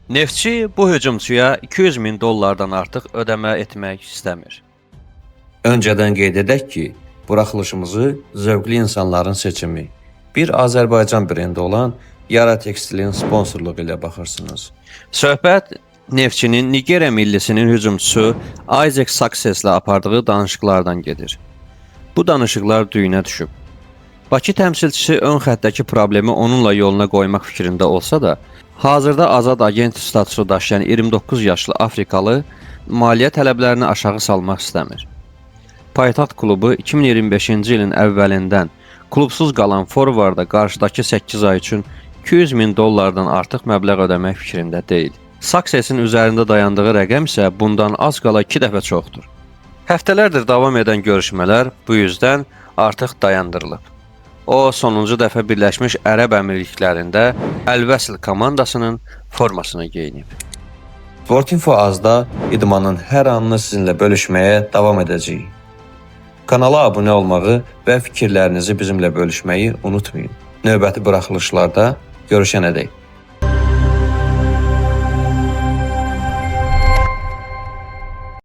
Neftçi bu hücumçuya 200 min dollardan artıq ödəmə etmək istəmir. Öncədən qeyd edək ki, buraxılışımızı zövqlü insanların seçimi, bir Azərbaycan brendi olan Yara Tekstilin sponsorluğu ilə baxırsınız. Söhbət Neftçinin Nigeriya millisinin hücumçusu Isaac Success-la apardığı danışıqlardan gedir. Bu danışıqlar düyünə düşüb. Bakı təmsilçisi ön xəttdəki problemi onunla yoluna qoymaq fikrində olsa da, hazırda azad agent statusu daşıyan 29 yaşlı Afrikalı maliyyə tələblərini aşağı salmaq istəmir. Paytaxt klubu 2025-ci ilin əvvəlindən klubsuz qalan forvarda qarşıdakı 8 ay üçün 200 min dollardan artıq məbləğ ödəmək fikrində deyil. Success-in üzərində dayandığı rəqəm isə bundan az qala 2 dəfə çoxdur. Həftələrdir davam edən görüşmələr bu yüzdən artıq dayandırılıb. O, sonuncu dəfə Birləşmiş Ərəb Əmirliklərində Əl-Vəsl komandasının formasını geyinib. Sportinfo Azda idmanın hər anını sizinlə bölüşməyə davam edəcəyik. Kanala abunə olmağı və fikirlərinizi bizimlə bölüşməyi unutmayın. Növbəti buraxılışlarda görüşənədək.